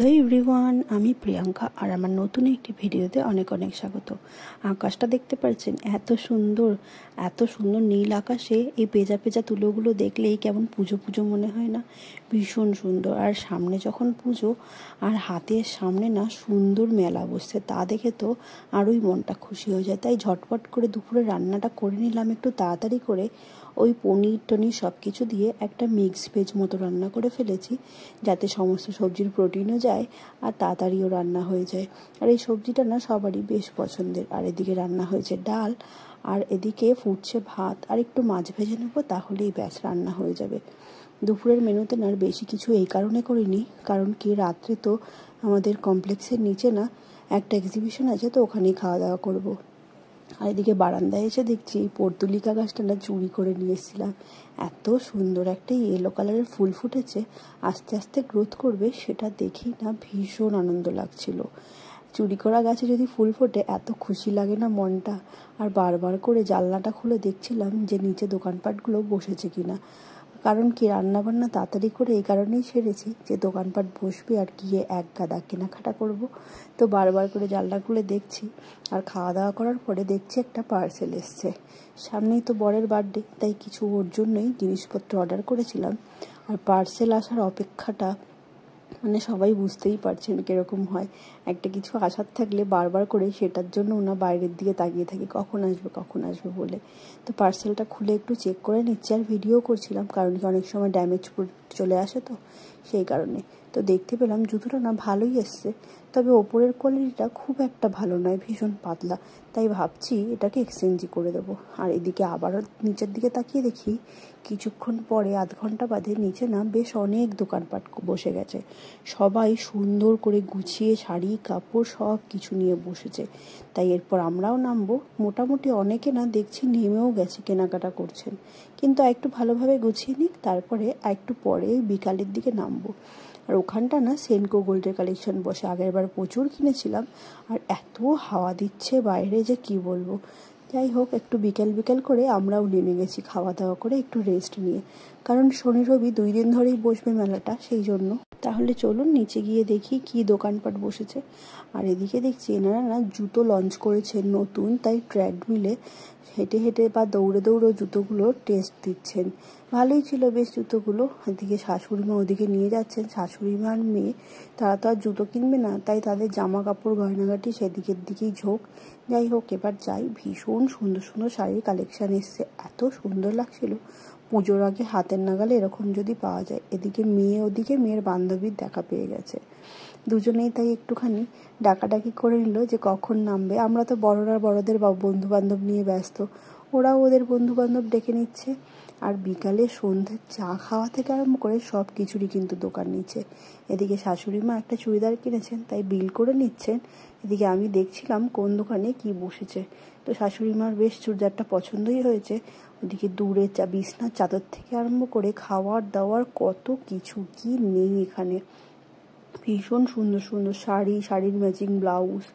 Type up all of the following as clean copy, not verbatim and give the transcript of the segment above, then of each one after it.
Hello everyone, আমি প্রিয়াঙ্কা আর আমার নতুন একটি ভিডিওতে অনেক অনেক স্বাগত। আকাশটা দেখতে পাচ্ছেন, এত সুন্দর নীল আকাশে এই পেঁজা পেঁজা তুলোগুলো দেখলেই কেমন পুজো পুজো মনে হয় না? ভীষণ সুন্দর। আর সামনে যখন পুজো আর হাতের সামনে না সুন্দর মেলা বসছে, তা দেখে তো আরোই মনটা খুশি হয়ে যায়। তাই ঝটপট করে দুপুরে রান্নাটা করে নিলাম একটু তাড়াতাড়ি করে। ওই পনির টনির সব কিছু দিয়ে একটা মিক্স ভেজ মতো রান্না করে ফেলেছি, যাতে সমস্ত সবজির প্রোটিনও যায় আর তাড়াতাড়িও রান্না হয়ে যায়। আর এই সবজিটা না সবারই বেশ পছন্দের। আর এদিকে রান্না হয়েছে ডাল, আর এদিকে ফুটছে ভাত, আর একটু মাছ ভেজে নেবো, তাহলেই ব্যাস রান্না হয়ে যাবে। দুপুরের মেনুতে না আর বেশি কিছু এই কারণে করিনি, কারণ কি রাত্রে তো আমাদের কমপ্লেক্সের নিচে না একটা এক্সিবিশন আছে, তো ওখানেই খাওয়া দাওয়া করবো। আর এদিকে বারান্দায় এসে দেখছি এই পর্তুলিকা গাছটা না চুরি করে নিয়ে এসেছিলাম। এত সুন্দর একটা ইয়েলো কালারের ফুল ফুটেছে, আস্তে আস্তে গ্রোথ করবে, সেটা দেখেই না ভীষণ আনন্দ লাগছিল। চুরি করা গাছে যদি ফুল ফোটে এত খুশি লাগে না মনটা। আর বারবার করে জানলাটা খুলে দেখছিলাম যে নিচে দোকানপাটগুলো বসেছে কিনা, কারণ কি রান্নাবান্না তাড়াতাড়ি করে এই কারণেই সেরেছি যে দোকানপাট বসবে আর গিয়ে এক গাদা কেনাকাটা করব। তো বারবার করে জানলা খুলে দেখছি। আর খাওয়া দাওয়া করার পরে দেখছি একটা পার্সেল এসছে। সামনেই তো বরের বার্থডে, তাই কিছু ওর জন্যই জিনিসপত্র অর্ডার করেছিলাম। আর পার্সেল আসার অপেক্ষাটা মানে সবাই বুঝতেই পারছেন কীরকম হয়। একটা কিছু আশার থাকলে বারবার করে সেটার জন্য ওনা বাইরের দিকে তাকিয়ে থাকে কখন আসবে বলে। তো পার্সেলটা খুলে একটু চেক করে নিচ্ছি, আর ভিডিও করছিলাম, কারণ কি অনেক সময় ড্যামেজ চলে আসে, তো সেই কারণে। তো দেখতে পেলাম জুতোটা না ভালোই এসছে, তবে ওপরের কোয়ালিটিটা খুব একটা ভালো নয়, ভীষণ পাতলা। তাই ভাবছি এটাকে এক্সচেঞ্জই করে দেবো। আর এদিকে আবারও নিচের দিকে তাকিয়ে দেখি কিছুক্ষণ পরে আধ ঘন্টা বাদে নিচে না বেশ অনেক দোকানপাট বসে গেছে। সবাই সুন্দর করে গুছিয়ে শাড়ি কাপড় সব কিছু নিয়ে বসেছে। তাই এরপর আমরাও নামবো। মোটামুটি অনেকে না দেখছি নেমেও গেছে, কেনাকাটা করছেন। কিন্তু একটু ভালোভাবে গুছিয়ে নিক, তারপরে একটু পরে বিকালের দিকে নামবো। আর ওখানটা না সেনকো গোল্ডের কালেকশন বসে, আগেরবার প্রচুর কিনেছিলাম। আর এত হাওয়া দিচ্ছে বাইরে যে কি বলবো। যাই হোক, একটু বিকেল করে আমরাও নেমে গেছি খাওয়া দাওয়া করে একটু রেস্ট নিয়ে, কারণ শনি রবি 2 দিন ধরেই বসবে মেলাটা, সেই জন্য। তাহলে চলুন নিচে গিয়ে দেখি কি দোকানপাট বসেছে। আর এদিকে দেখছি এনারা না জুতো লঞ্চ করেছে নতুন, তাই ট্রেডমিলে হেঁটে বা দৌড়ে জুতোগুলো টেস্ট দিচ্ছেন। ভালোই ছিল বেশ জুতোগুলো। এদিকে শাশুড়িমা ওদিকে নিয়ে যাচ্ছেন, শাশুড়িমা আর মেয়ে, তারা তো আর জুতো কিনবে না, তাই তাদের জামা কাপড় গয়নাগাটি সেদিকের দিকেই ঝোঁক। যাই হোক, এবার যাই। ভীষণ সুন্দর শাড়ির কালেকশান এসছে, এত সুন্দর লাগছিল। পুজোর আগে হাতের নাগালে এরকম যদি পাওয়া যায়। এদিকে মেয়ে, ওদিকে মেয়ের বান্ধবীর দেখা পেয়ে গেছে। দুজনেই তাই একটুখানি ডাকাডাকি করে নিল যে কখন নামবে। আমরা তো বড়রা বড়দের বন্ধু বান্ধব নিয়ে ব্যস্ত, ওরাও ওদের বন্ধু বান্ধব ডেকে নিচ্ছে। আর বিকালে সন্ধ্যে চা খাওয়া থেকে আরম্ভ করে সব কিছুরই কিন্তু দোকান নিচ্ছে। এদিকে শাশুড়ি মা একটা চুড়িদার কিনেছেন, তাই বিল করে নিচ্ছেন। এদিকে আমি দেখছিলাম কোন দোকানে কি বসেছে। তো শাশুড়ি মার বেশ চুড়িদারটা পছন্দই হয়েছে। ওদিকে দূরে বিছনার চাদর থেকে আরম্ভ করে খাওয়ার দাওয়ার কত কিছু কি নেই এখানে। ভীষণ সুন্দর শাড়ির ম্যাচিং ব্লাউজ।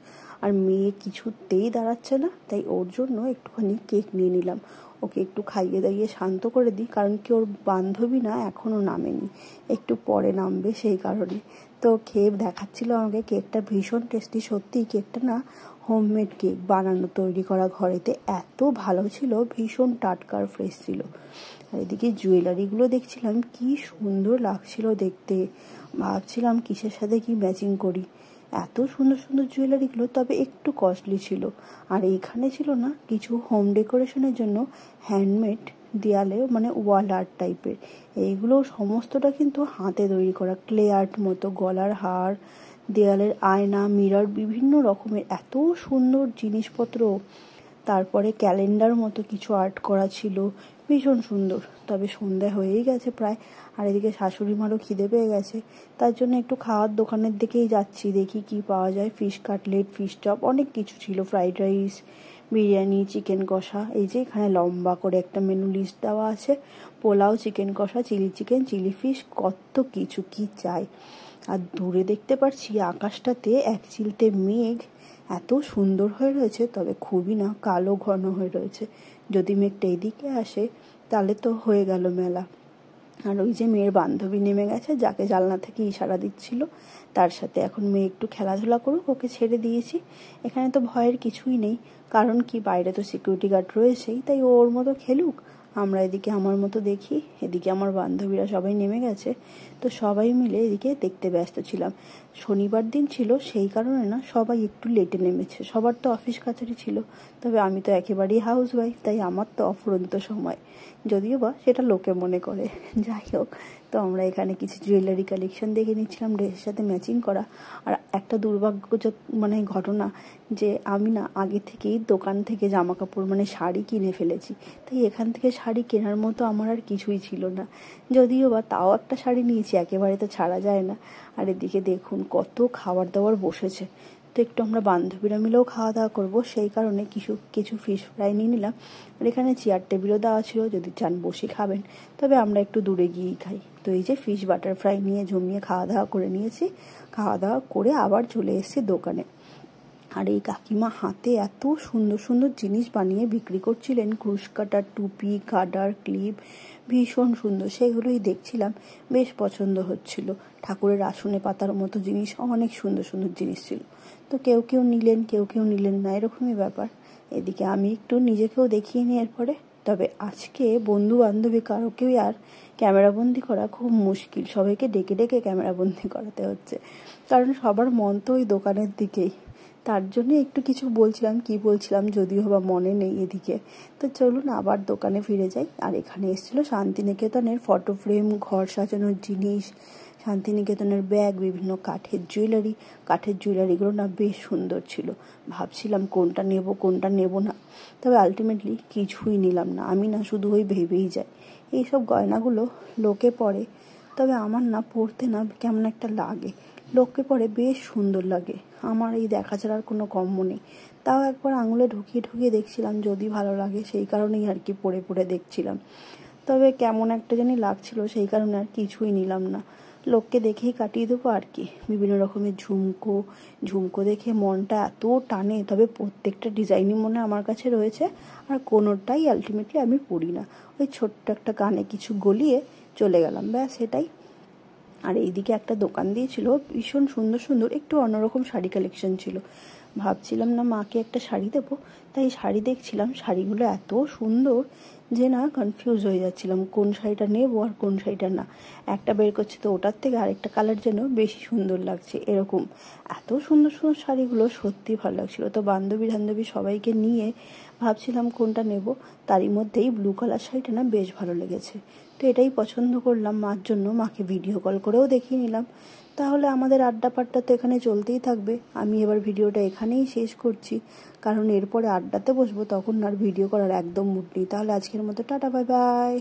আর মেয়ে কিছুতেই দাঁড়াচ্ছে না, তাই ওর জন্য একটুখানি কেক নিয়ে নিলাম। ওকে একটু খাইয়ে দাইয়ে শান্ত করে দিই, কারণ কি ওর বান্ধবী না এখনও নামেনি, একটু পরে নামবে, সেই কারণে। তো খেয়ে দেখাচ্ছিল আমাকে কেকটা, ভীষণ টেস্টি। সত্যি কেকটা না হোমমেড কেক, বানানো তৈরি করা ঘরেতে, এত ভালো ছিল, ভীষণ টাটকা আর ফ্রেশ ছিল। আর এদিকে জুয়েলারিগুলো দেখছিলাম, কি সুন্দর লাগছিল দেখতে। ভাবছিলাম কিসের সাথে কি ম্যাচিং করি। এত সুন্দর জুয়েলারিগুলো, তবে একটু কস্টলি ছিল। আর এইখানে ছিল না কিছু হোম ডেকোরেশনের জন্য হ্যান্ডমেড দেয়ালে, মানে ওয়াল আর্ট টাইপের। এইগুলো সমস্তটা কিন্তু হাতে তৈরি করা, ক্লে আর্ট মতো, গলার হার, দেয়ালের আয়না, মিরর, বিভিন্ন রকমের এত সুন্দর জিনিসপত্র। তারপরে ক্যালেন্ডার মতো কিছু আর্ট করা ছিল, ভীষণ সুন্দর। তবে সন্ধ্যা হয়েই গেছে প্রায়। আর এদিকে শাশুড়ি মারও খিদে পেয়ে গেছে, তার জন্য একটু খাওয়ার দোকানের দিকেই যাচ্ছি, দেখি কি পাওয়া যায়। ফিশ কাটলেট, ফিশ চপ, অনেক কিছু ছিল, ফ্রাইড রাইস, বিরিয়ানি, চিকেন কষা। এই যে এখানে লম্বা করে একটা মেনু লিস্ট দেওয়া আছে, পোলাও, চিকেন কষা, চিলি চিকেন, চিলি ফিশ, কত কিছু কি চাই। আর দূরে দেখতে পাচ্ছি আকাশটাতে এক চিলতে মেঘ এত সুন্দর হয়ে রয়েছে, তবে খুবই না কালো ঘন হয়ে রয়েছে। যদি মেঘটা এদিকে আসে তাহলে তো হয়ে গেল মেলা। আর ওই যে মেয়ের বান্ধবী নেমে গেছে, যাকে জানলা থেকে ইশারা দিচ্ছিল, তার সাথে এখন মেয়ে একটু খেলাধুলা করুক, ওকে ছেড়ে দিয়েছি। এখানে তো ভয়ের কিছুই নেই, কারণ কি বাইরে তো সিকিউরিটি গার্ড রয়েছেই, তাই ওর মতো খেলুক, আমরা এদিকে আমার মতো দেখি। এদিকে আমার বান্ধবীরা সবাই নেমে গেছে, তো সবাই মিলে এদিকে দেখতে ব্যস্ত ছিলাম। শনিবার দিন ছিল, সেই কারণে না সবাই একটু লেটে নেমেছে, সবার তো অফিস কাছারি ছিল, তবে আমি তো একেবারেই হাউস ওয়াইফ, তাই আমার তো অফুরন্ত সময়, যদিও বা সেটা লোকে মনে করে। যাই হোক, তো আমরা এখানে কিছু জুয়েলারি কালেকশন দেখে নিচ্ছিলাম ড্রেসের সাথে ম্যাচিং করা। আর একটা দুর্ভাগ্য ঘটনা, যে আমি না আগে থেকেই দোকান থেকে জামা কাপড় শাড়ি কিনে ফেলেছি, তাই এখান থেকে শাড়ি কেনার মতো আমার আর কিছুই ছিল না, যদিও বা তাও একটা শাড়ি নিয়েছি, একেবারে তো ছাড়া যায় না। আর এদিকে দেখুন কত খাবার দাবার বসেছে, তো একটু আমরা বান্ধবীরা মিলেও খাওয়া দাওয়া করবো, সেই কারণে কিছু ফিশ ফ্রাই নিয়ে নিলাম। আর এখানে চেয়ার টেবিলও দেওয়া ছিল, যদি চান বসে খাবেন, তবে আমরা একটু দূরে গিয়েই খাই। তো এই যে ফিশ বাটার ফ্রাই নিয়ে জমিয়ে খাওয়া দাওয়া করে নিয়েছি, খাওয়া দাওয়া করে আবার চলে এসেছি দোকানে। আর এই কাকিমা হাতে এত সুন্দর সুন্দর জিনিস বানিয়ে বিক্রি করছিলেন, ক্রুশ কাটার, টুপি, গার্ডার, ক্লিপ, ভীষণ সুন্দর, সেগুলোই দেখছিলাম, বেশ পছন্দ হচ্ছিল। ঠাকুরের আসনে পাতার মতো জিনিস, অনেক সুন্দর সুন্দর জিনিস ছিল। তো কেউ কেউ নিলেন, কেউ কেউ নিলেন না, এরকমই ব্যাপার। এদিকে আমি একটু নিজেকেও দেখিয়ে নিই এরপরে। তবে আজকে বন্ধু বান্ধবী কারোকেই আর ক্যামেরাবন্দি করা খুব মুশকিল, সবাইকে ডেকে ডেকে ক্যামেরাবন্দি করাতে হচ্ছে, কারণ সবার মন তো ওই দোকানের দিকেই। তার জন্য একটু কিছু বলছিলাম যদিও বা মনে নেই এদিকে। তো চলুন আবার দোকানে ফিরে যাই। আর এখানে এসেছিলো শান্তিনিকেতনের ফটো ফ্রেম, ঘর সাজানোর জিনিস, শান্তিনিকেতনের ব্যাগ, বিভিন্ন কাঠের জুয়েলারিগুলো না বেশ সুন্দর ছিল। ভাবছিলাম কোনটা নেব না, তবে আলটিমেটলি কিছুই নিলাম না। আমি না শুধু ওই ভেবেই যাই, এইসব গয়নাগুলো লোকে পরে, তবে আমার না পরতে না কেমন একটা লাগে, লোককে পরে বেশ সুন্দর লাগে, আমার এই দেখা ছাড়ার কোনো কম্য নেই। তাও একবার আঙুলে ঢুকিয়ে দেখছিলাম, যদি ভালো লাগে, সেই কারণেই আর কি পরে দেখছিলাম। তবে কেমন একটা জানি লাগছিল, সেই কারণে আর কিছুই নিলাম না, লোককে দেখেই কাটিয়ে দেবো আর কি। বিভিন্ন রকমের ঝুমকো দেখে মনটা এত টানে, তবে প্রত্যেকটা ডিজাইনই মনে আমার কাছে রয়েছে, আর কোনোটাই আলটিমেটলি আমি পরি না, ওই ছোট্ট একটা কানে কিছু গলিয়ে চলে গেলাম, ব্যাস এটাই। আর এইদিকে একটা দোকান দিয়েছিল, ভীষণ সুন্দর সুন্দর একটু অন্যরকম শাড়ি কালেকশন ছিল। ভাবছিলাম না মাকে একটা শাড়ি দেবো, তাই শাড়ি দেখছিলাম, শাড়িগুলো এত সুন্দর যে না কনফিউজ হয়ে যাচ্ছিলাম কোন শাড়িটা নেবো আর কোন শাড়িটা না। একটা বের করছে তো ওটার থেকে আরেকটা কালার যেন বেশি সুন্দর লাগছে, এরকম এত সুন্দর সুন্দর শাড়িগুলো সত্যি ভালো লাগছিল। তো বান্ধবী সবাইকে নিয়ে ভাবছিলাম কোনটা নেব, তারই মধ্যেই ব্লু কালার শাড়িটা না বেশ ভালো লেগেছে, তো এটাই পছন্দ করলাম মার জন্য, মাকে ভিডিও কল করেও দেখিয়ে নিলাম। তাহলে আমাদের আড্ডা পাড্ডা তো এখানে চলতেই থাকবে, আমি এবার ভিডিওটা এখানেই শেষ করছি, কারণ এরপরে আড্ডাতে বসবো, তখন আর ভিডিও করার একদম মুড নেই। তাহলে আজকের মতো টাটা, বাই বাই।